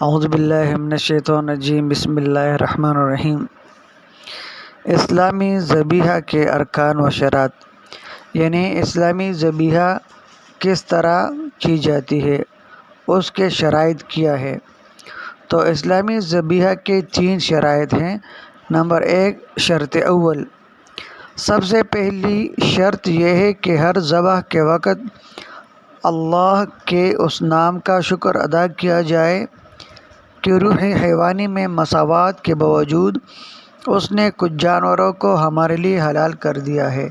اعوذ باللہ من الشیطان الرجیم، بسم اللہ الرحمن الرحیم۔ اسلامی ذبیحہ کے ارکان و شرائط، یعنی اسلامی ذبیحہ کس طرح کی جاتی ہے، اس کے شرائط کیا ہے۔ تو اسلامی ذبیحہ کے 3 شرائط ہیں۔ نمبر 1، شرط اول، سب سے پہلی شرط یہ ہے کہ ہر ذبح کے وقت اللہ کے اس نام کا شکر ادا کیا جائے کہ روح حیوانی میں مساوات کے باوجود اس نے کچھ جانوروں کو ہمارے لیے حلال کر دیا ہے،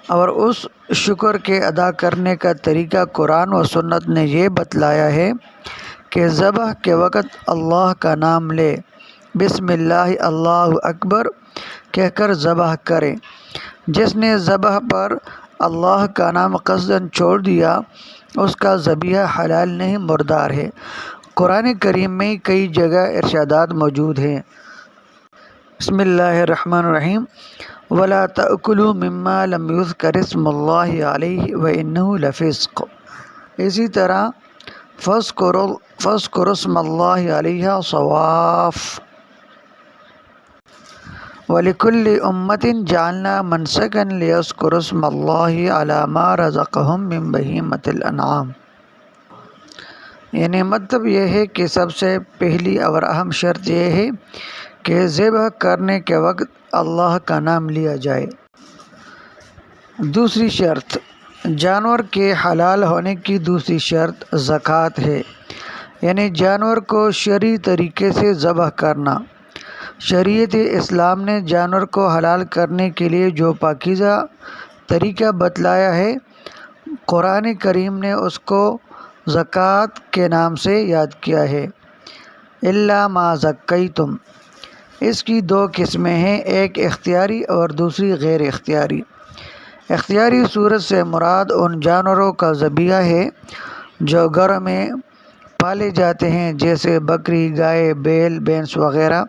اور اس شکر کے ادا کرنے کا طریقہ قرآن و سنت نے یہ بتلایا ہے کہ ذبح کے وقت اللہ کا نام لے، بسم اللہ اللہ اکبر کہہ کر ذبح کرے۔ جس نے ذبح پر اللہ کا نام قصداً چھوڑ دیا، اس کا ذبیحہ حلال نہیں، مردار ہے۔ قرآن کریم میں کئی جگہ ارشادات موجود ہیں۔ بسم اللہ الرحمن الرحیم، وَلَا تَأْكُلُوا مِمَّا لَمْ يُذْكَرِ اسْمُ اللَّهِ عَلَيْهِ وَإِنَّهُ لَفِسْقٌ، اسی طرح فَاذْكُرُوا اسْمَ اللَّهِ عَلَيْهَا صَوَافَ، وَلِكُلِّ أُمَّةٍ جَعَلْنَا مَنْسَكًا لِيَذْكُرُوا اسْمَ اللَّهِ عَلَى مَا رَزَقَهُم مِّن بَهِيمَةِ الْأَنْعَامِ۔ یعنی مطلب یہ ہے کہ سب سے پہلی اور اہم شرط یہ ہے کہ ذبح کرنے کے وقت اللہ کا نام لیا جائے۔ دوسری شرط، جانور کے حلال ہونے کی دوسری شرط زکوٰۃ ہے، یعنی جانور کو شرعی طریقے سے ذبح کرنا۔ شریعت اسلام نے جانور کو حلال کرنے کے لیے جو پاکیزہ طریقہ بتلایا ہے، قرآن کریم نے اس کو زکوٰۃ کے نام سے یاد کیا ہے۔ الا ما زکیتم، اس کی 2 قسمیں ہیں، ایک اختیاری اور دوسری غیر اختیاری۔ اختیاری صورت سے مراد ان جانوروں کا ذبیحہ ہے جو گھر میں پالے جاتے ہیں، جیسے بکری، گائے، بیل، بھینس وغیرہ،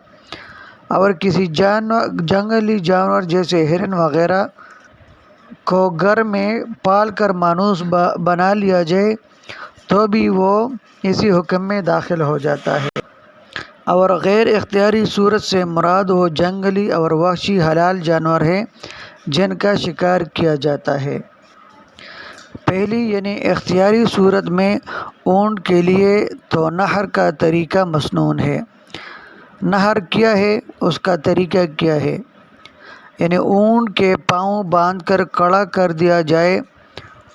اور کسی جنگلی جانور جیسے ہرن وغیرہ کو گھر میں پال کر مانوس بنا لیا جائے تو بھی وہ اسی حکم میں داخل ہو جاتا ہے۔ اور غیر اختیاری صورت سے مراد وہ جنگلی اور وحشی حلال جانور ہیں جن کا شکار کیا جاتا ہے۔ پہلی یعنی اختیاری صورت میں اونٹ کے لیے تو نحر کا طریقہ مسنون ہے۔ نحر کیا ہے، اس کا طریقہ کیا ہے، یعنی اونٹ کے پاؤں باندھ کر کھڑا کر دیا جائے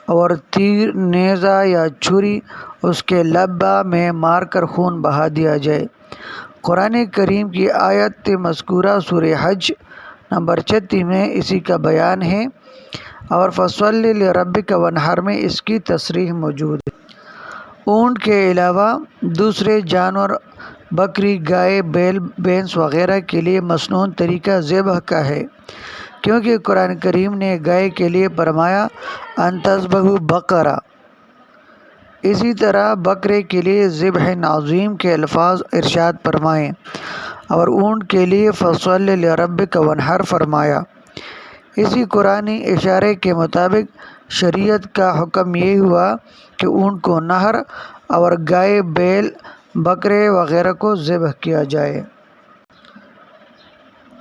اور تیر، نیزہ یا چھری اس کے لبہ میں مار کر خون بہا دیا جائے۔ قرآن کریم کی آیت مذکورہ سورہ حج نمبر 36 میں اسی کا بیان ہے، اور فَصَلِّ لِرَبِّكَ وَانْحَرْ میں اس کی تصریح موجود ہے۔ اونٹ کے علاوہ دوسرے جانور بکری، گائے، بیل، بھینس وغیرہ کے لیے مسنون طریقہ ذبح کا ہے، کیونکہ قرآن کریم نے گائے کے لیے فرمایا ان تذبحوا بقرہ۔ اسی طرح بکرے کے لیے ذبح عظیم کے الفاظ ارشاد فرمائے، اور اونٹ کے لیے فَصَلِّ لِرَبِّكَ وَانْحَرْ فرمایا۔ اسی قرآنی اشارے کے مطابق شریعت کا حکم یہ ہوا کہ اونٹ کو نحر اور گائے، بیل، بکرے وغیرہ کو ذبح کیا جائے۔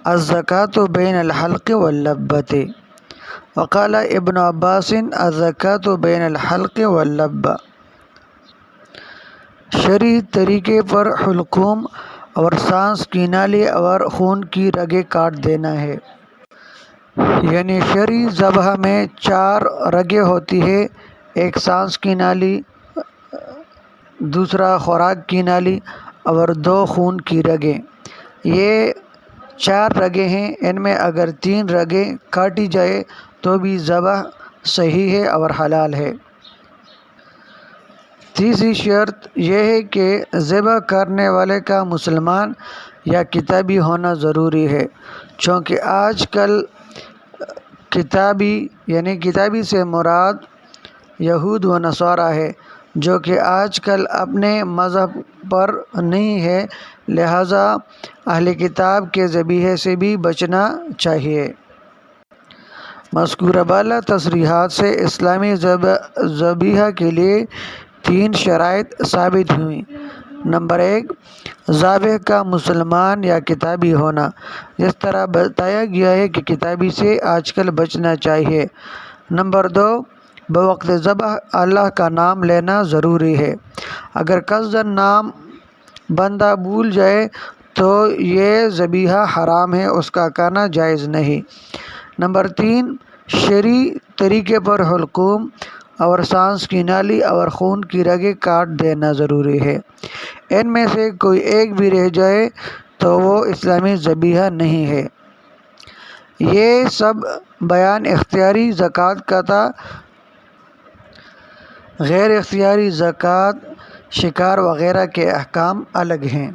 الزکوٰۃ بین الحلق واللبۃ، وقال ابن عباس الزکوٰۃ بین الحلق واللبۃ، شرعی طریقے پر حلقوم اور سانس کی نالی اور خون کی رگیں کاٹ دینا ہے۔ یعنی شرعی ذبح میں 4 رگیں ہوتی ہیں، ایک سانس کی نالی، دوسرا خوراک کی نالی اور 2 خون کی رگیں۔ یہ 4 رگیں ہیں، ان میں اگر 3 رگیں کاٹی جائے تو بھی ذبح صحیح ہے اور حلال ہے۔ تیسری شرط یہ ہے کہ ذبح کرنے والے کا مسلمان یا کتابی ہونا ضروری ہے، چونکہ آج کل کتابی سے مراد یہود و نصارہ ہے، جو کہ آج کل اپنے مذہب پر نہیں ہے، لہذا اہل کتاب کے ذبیحے سے بھی بچنا چاہیے۔ مذکورہ بالا تصریحات سے اسلامی ذبیحہ کے لیے 3 شرائط ثابت ہوئیں۔ نمبر 1، ذابح کا مسلمان یا کتابی ہونا، جس طرح بتایا گیا ہے کہ کتابی سے آج کل بچنا چاہیے۔ نمبر 2، بوقت ذبح اللہ کا نام لینا ضروری ہے۔ اگر قصداً نام بندہ بھول جائے تو یہ ذبیحہ حرام ہے، اس کا کھانا جائز نہیں۔ نمبر 3، شرعی طریقے پر حلقوم اور سانس کی نالی اور خون کی رگیں کاٹ دینا ضروری ہے۔ ان میں سے کوئی ایک بھی رہ جائے تو وہ اسلامی ذبیحہ نہیں ہے۔ یہ سب بیان اختیاری زکوٰۃ کا تھا۔ غیر اختیاری زکوٰۃ، شکار وغیرہ کے احکام الگ ہیں۔